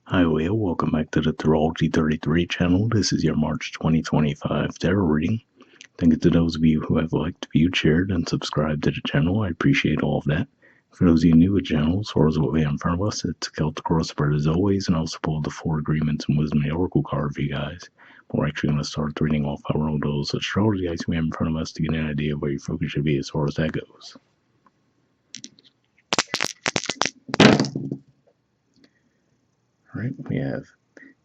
Hi, Will. Welcome back to the Astrology 33 channel. This is your March 2025 tarot reading. Thank you to those of you who have liked, viewed, shared, and subscribed to the channel. I appreciate all of that. For those of you new to the channel, as far as what we have in front of us, it's Celtic Crossbird as always, and I'll also pull the Four Agreements and Wisdom of the Oracle card for you guys. We're actually going to start reading off our own those astrology items we have in front of us to get an idea of where your focus should be as far as that goes. All right, we have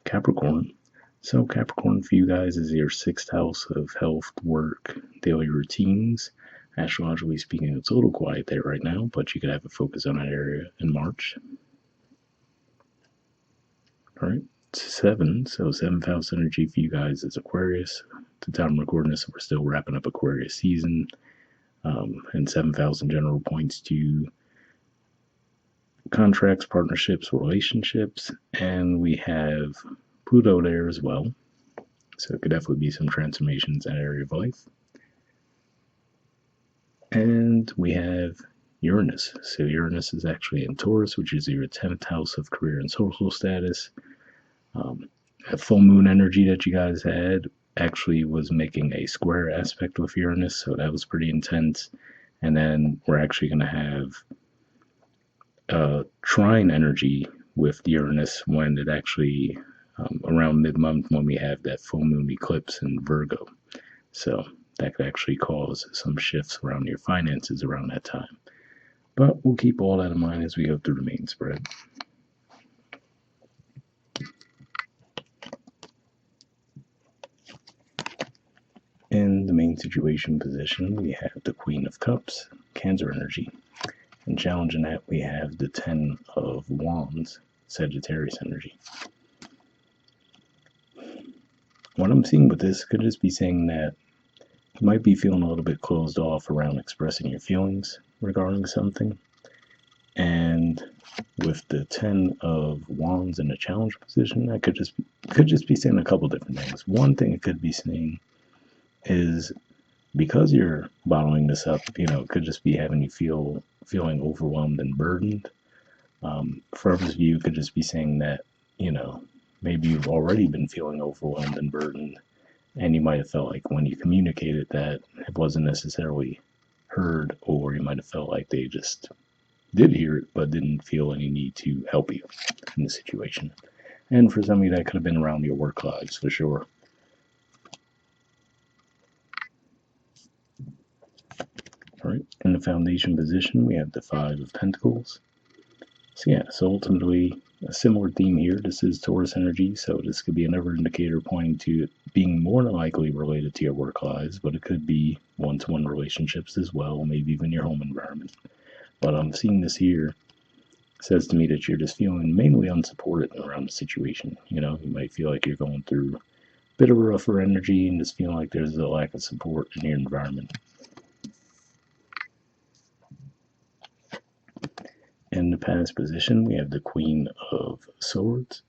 Capricorn. So Capricorn for you guys is your sixth house of health, work, daily routines. Astrologically speaking, it's a little quiet there right now, but you could have a focus on that area in March. All right, seventh house energy for you guys is Aquarius. At the time of recording this, we're still wrapping up Aquarius season. And seventh house in general points to contracts, partnerships, relationships, and we have Pluto there as well. So it could definitely be some transformations in that area of life. And we have Uranus. So Uranus is actually in Taurus, which is your 10th house of career and social status. That full moon energy that you guys had actually was making a square aspect with Uranus, so that was pretty intense. And then we're actually going to have trine energy with Uranus when it actually around mid-month when we have that full moon eclipse in Virgo. So that could actually cause some shifts around your finances around that time. But we'll keep all that in mind as we go through the main spread. In the main situation position, we have the Queen of Cups, Cancer energy. And challenging that, we have the Ten of Wands, Sagittarius energy. What I'm seeing with this could just be saying that you might be feeling a little bit closed off around expressing your feelings regarding something. And with the Ten of Wands in a challenge position, that could just be saying a couple different things. One thing it could be saying is because you're bottling this up, it could just be having you feeling overwhelmed and burdened. For others of you, it could just be saying that, maybe you've already been feeling overwhelmed and burdened, and you might have felt like when you communicated that it wasn't necessarily heard, or you might have felt like they just did hear it but didn't feel any need to help you in the situation. And for some of you, that could have been around your work lives for sure. All right, in the foundation position, we have the Five of Pentacles. So ultimately, a similar theme here. This is Taurus energy, so this could be another indicator pointing to it being more than likely related to your work lives, but it could be one-to-one relationships as well, maybe even your home environment. But I'm seeing this here. It says to me that you're just feeling mainly unsupported around the situation. You might feel like you're going through a bit of a rougher energy and just feeling like there's a lack of support in your environment. In the past position, we have the Queen of Swords.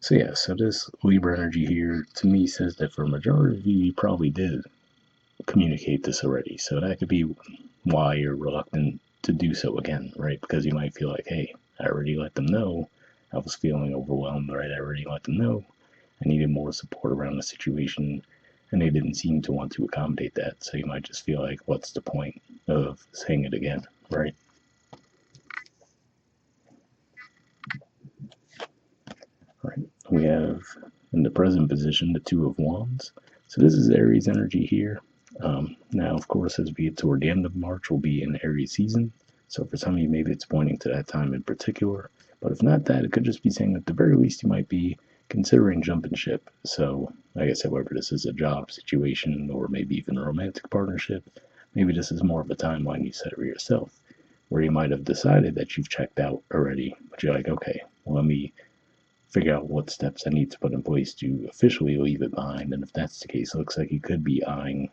So this Libra energy here, to me, says that for a majority of you, you probably did communicate this already. So that could be why you're reluctant to do so again, right? Because you might feel like, hey, I already let them know I was feeling overwhelmed, right? I already let them know I needed more support around the situation, and they didn't seem to want to accommodate that. So you might just feel like, what's the point of saying it again, right? All right, we have in the present position the Two of Wands. So this is Aries energy here. Now, of course, as we get toward the end of March, we'll be in Aries season. So for some of you, maybe it's pointing to that time in particular. But if not that, it could just be saying at the very least you might be considering jumping ship. So like I said, whether this is a job situation or maybe even a romantic partnership, maybe this is more of a timeline you set for yourself, where you might have decided that you've checked out already, but you're like, okay, well, let me figure out what steps I need to put in place to officially leave it behind. And if that's the case, it looks like you could be eyeing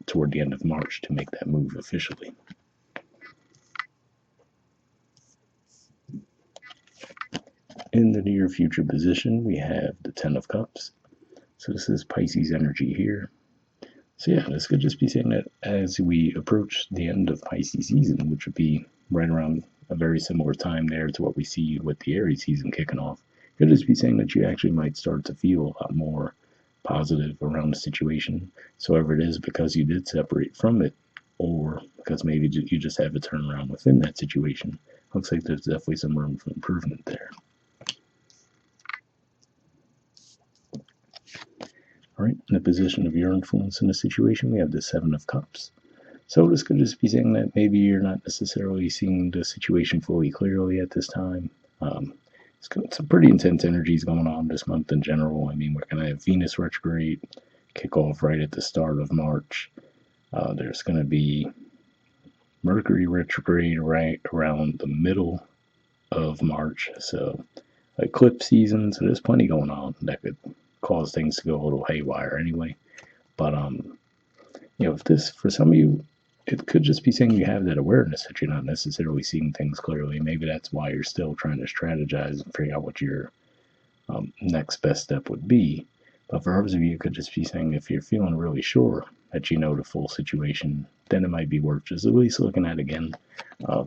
toward the end of March to make that move officially. In the near future position, we have the Ten of Cups. So this is Pisces energy here. So this could just be saying that as we approach the end of Pisces season, which would be right around a very similar time there to what we see with the Aries season kicking off, Could just be saying that you actually might start to feel a lot more positive around the situation. So whether it is because you did separate from it, or because maybe you just have a turnaround within that situation. Looks like there's definitely some room for improvement there. All right, in the position of your influence in the situation, we have the Seven of Cups. So this could just be saying that maybe you're not necessarily seeing the situation fully clearly at this time. Some pretty intense energies going on this month in general. I mean, we're going to have Venus retrograde kick off right at the start of March. There's going to be Mercury retrograde right around the middle of March. So eclipse season. So there's plenty going on that could cause things to go a little haywire anyway. But if this for some of you, it could just be saying you have that awareness that you're not necessarily seeing things clearly. Maybe that's why you're still trying to strategize and figure out what your next best step would be. But for others of you, it could just be saying if you're feeling really sure that you know the full situation, then it might be worth just at least looking at again.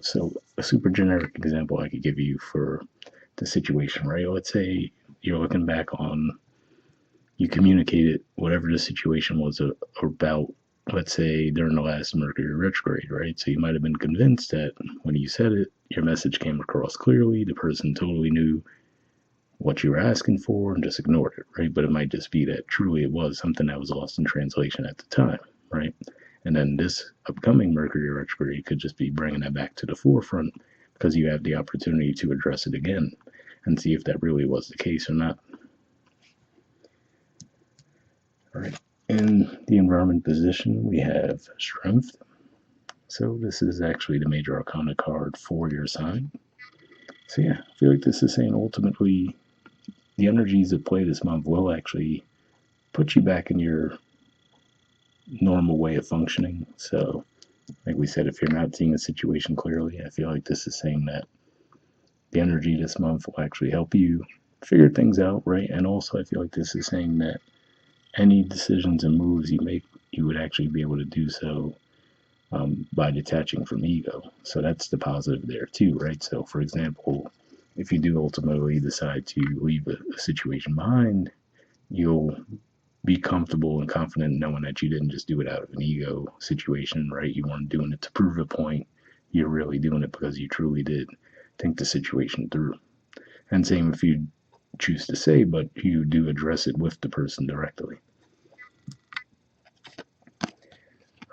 So a super generic example I could give you for the situation, right? Let's say you're looking back on, you communicated whatever the situation was about, let's say during the last Mercury retrograde, right? So you might have been convinced that when you said it, your message came across clearly, the person totally knew what you were asking for and just ignored it, right? But it might just be that truly it was something that was lost in translation at the time, right? And then this upcoming Mercury retrograde could just be bringing that back to the forefront because you have the opportunity to address it again and see if that really was the case or not. All right. In the environment position, we have Strength. So this is actually the major arcana card for your sign. So yeah, I feel like this is saying ultimately the energies at play this month will actually put you back in your normal way of functioning. So, like we said, if you're not seeing a situation clearly, I feel like this is saying that the energy this month will actually help you figure things out, right? And also, I feel like this is saying that any decisions and moves you make, you would actually be able to do so by detaching from ego. So that's the positive there too, right? So, for example, if you do ultimately decide to leave a situation behind, you'll be comfortable and confident knowing that you didn't just do it out of an ego situation, right? You weren't doing it to prove a point. You're really doing it because you truly did think the situation through. And same if you choose to say, but you do address it with the person directly.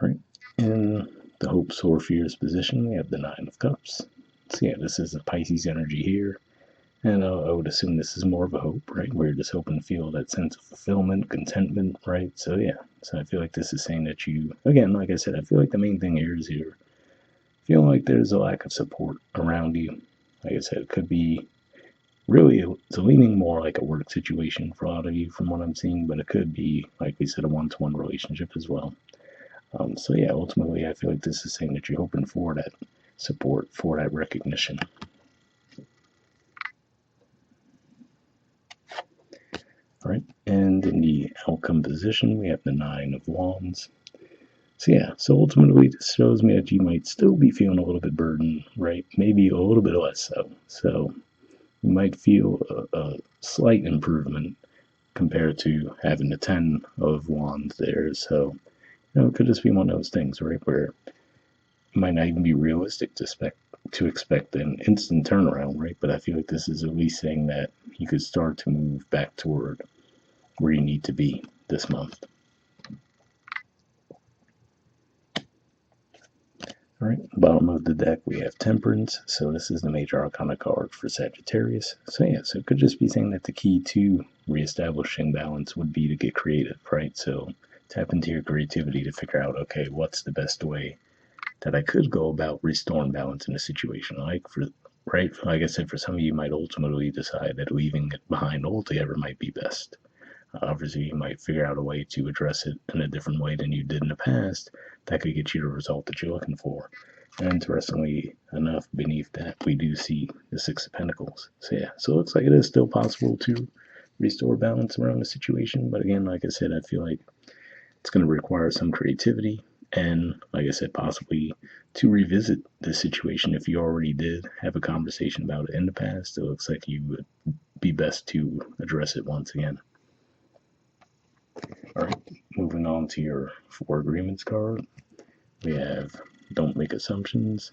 Right? In the hopes or fears position, we have the Nine of Cups. So yeah, this is a Pisces energy here. And I would assume this is more of a hope, right? Where you're just hoping to feel that sense of fulfillment, contentment, right? So yeah, so I feel like this is saying that you, again, like I said, I feel like the main thing here is you're feeling like there's a lack of support around you. Like I said, it could be really, it's leaning more like a work situation for a lot of you from what I'm seeing, but it could be, like we said, a one-to-one relationship as well. So yeah, ultimately, I feel like this is saying that you're hoping for that support, for that recognition. All right, and in the outcome position, we have the Nine of Wands. So yeah, so ultimately, this shows me that you might still be feeling a little bit burdened, right? Maybe a little bit less so. So you might feel a slight improvement compared to having the Ten of Wands there. So it could just be one of those things, right, where it might not even be realistic to expect an instant turnaround, right? But I feel like this is at least saying that you could start to move back toward where you need to be this month. All right, bottom of the deck we have Temperance. So this is the major arcana card for Sagittarius. So yeah, so it could just be saying that the key to reestablishing balance would be to get creative, right? So tap into your creativity to figure out, okay, what's the best way that I could go about restoring balance in a situation. Like I said, for some of you might ultimately decide that leaving it behind altogether might be best. Obviously, you might figure out a way to address it in a different way than you did in the past that could get you the result that you're looking for. And interestingly enough, beneath that, we do see the Six of Pentacles. So yeah, so it looks like it is still possible to restore balance around the situation. But again, like I said, I feel like it's going to require some creativity and, like I said, possibly to revisit this situation if you already did have a conversation about it in the past. It looks like you would be best to address it once again. All right, moving on to your 4 agreements card. We have don't make assumptions,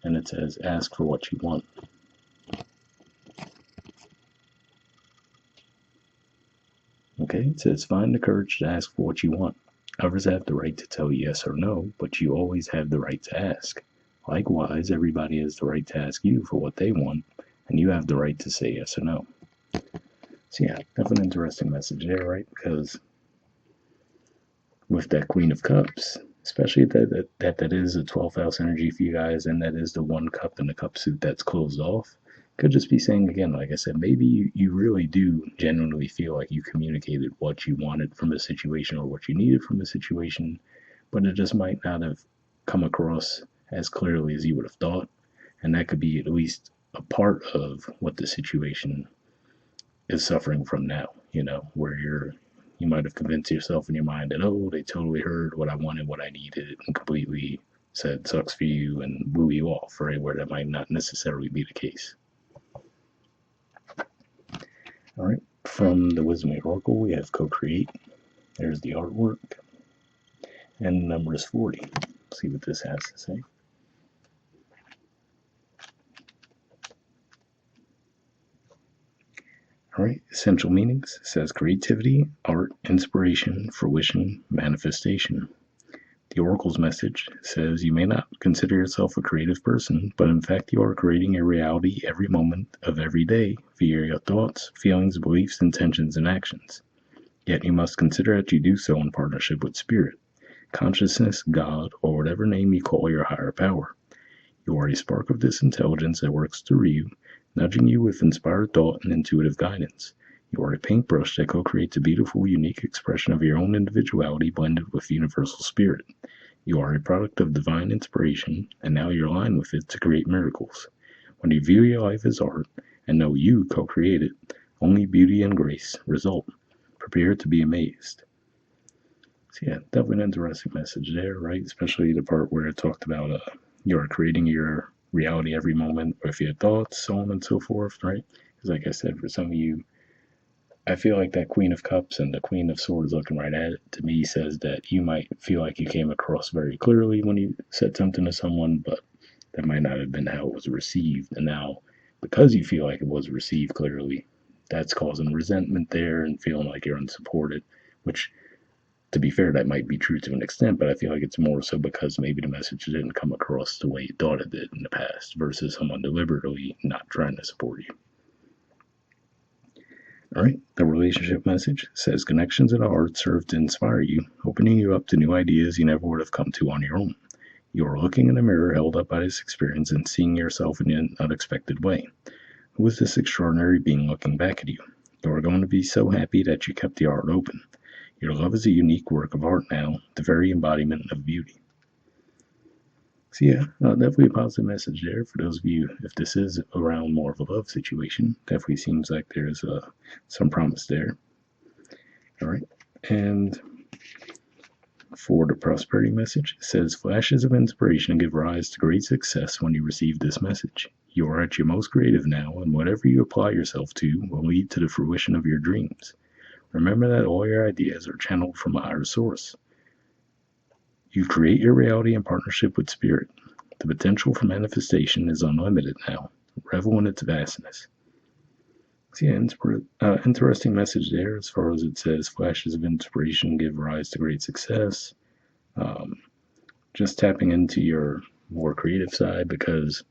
and it says ask for what you want. Okay, it says find the courage to ask for what you want. Others have the right to tell you yes or no, but you always have the right to ask. Likewise, everybody has the right to ask you for what they want, and you have the right to say yes or no. So yeah, that's an interesting message there, right? Because with that Queen of Cups, especially that is a 12th house energy for you guys, and that is the 1 cup in the cup suit that's closed off. Could just be saying again, like I said, maybe you really do genuinely feel like you communicated what you wanted from a situation or what you needed from a situation, but it just might not have come across as clearly as you would have thought. And that could be at least a part of what the situation is suffering from now, where you might have convinced yourself in your mind that, oh, they totally heard what I wanted, what I needed, and completely said sucks for you and woo you off, right? Where that might not necessarily be the case. All right, from the Wisdom Oracle, we have co-create. There's the artwork, and the number is 40. Let's see what this has to say. All right, essential meanings says creativity, art, inspiration, fruition, manifestation. The Oracle's message says you may not consider yourself a creative person, but in fact you are creating your reality every moment of every day via your thoughts, feelings, beliefs, intentions, and actions. Yet you must consider that you do so in partnership with Spirit, consciousness, God, or whatever name you call your higher power. You are a spark of this intelligence that works through you, nudging you with inspired thought and intuitive guidance. You are a paintbrush that co-creates a beautiful, unique expression of your own individuality blended with universal spirit. You are a product of divine inspiration, and now you're aligned with it to create miracles. When you view your life as art and know you co-create it, only beauty and grace result. Prepare to be amazed. So yeah, definitely an interesting message there, right? Especially the part where it talked about you're creating your reality every moment with your thoughts, so on and so forth, right? Because like I said, for some of you, I feel like that Queen of Cups and the Queen of Swords looking right at it, to me, says that you might feel like you came across very clearly when you said something to someone, but that might not have been how it was received. And now, because you feel like it was received clearly, that's causing resentment there and feeling like you're unsupported, which, to be fair, that might be true to an extent, but I feel like it's more so because maybe the message didn't come across the way you thought it did in the past versus someone deliberately not trying to support you. All right, the relationship message says connections in the heart serve to inspire you, opening you up to new ideas you never would have come to on your own. You are looking in a mirror held up by this experience and seeing yourself in an unexpected way. Who is this extraordinary being looking back at you? You are going to be so happy that you kept the art open. Your love is a unique work of art now, the very embodiment of beauty. So yeah, definitely a positive message there for those of you, if this is around more of a love situation. Definitely seems like there's some promise there. All right, and for the prosperity message, it says flashes of inspiration give rise to great success when you receive this message. You are at your most creative now, and whatever you apply yourself to will lead to the fruition of your dreams. Remember that all your ideas are channeled from a higher source. You create your reality in partnership with Spirit. The potential for manifestation is unlimited now. Revel in its vastness. So yeah, interesting message there as far as it says flashes of inspiration give rise to great success. Just tapping into your more creative side, because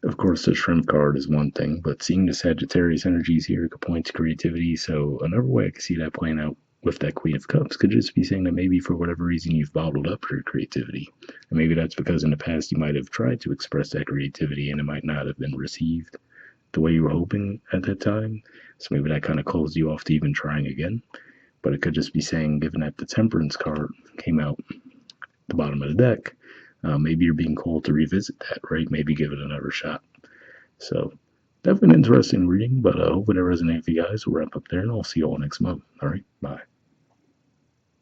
of course the shrimp card is one thing, but seeing the Sagittarius energies here could point to creativity. So another way I can see that playing out with that Queen of Cups could just be saying that maybe for whatever reason you've bottled up your creativity. And maybe that's because in the past you might have tried to express that creativity and it might not have been received the way you were hoping at that time. So maybe that kind of closed you off to even trying again. But it could just be saying, given that the Temperance card came out the bottom of the deck, maybe you're being called to revisit that, right? Maybe give it another shot. So definitely an interesting reading, but I hope it resonated for you guys. We'll wrap up there and I'll see you all next month. All right, bye.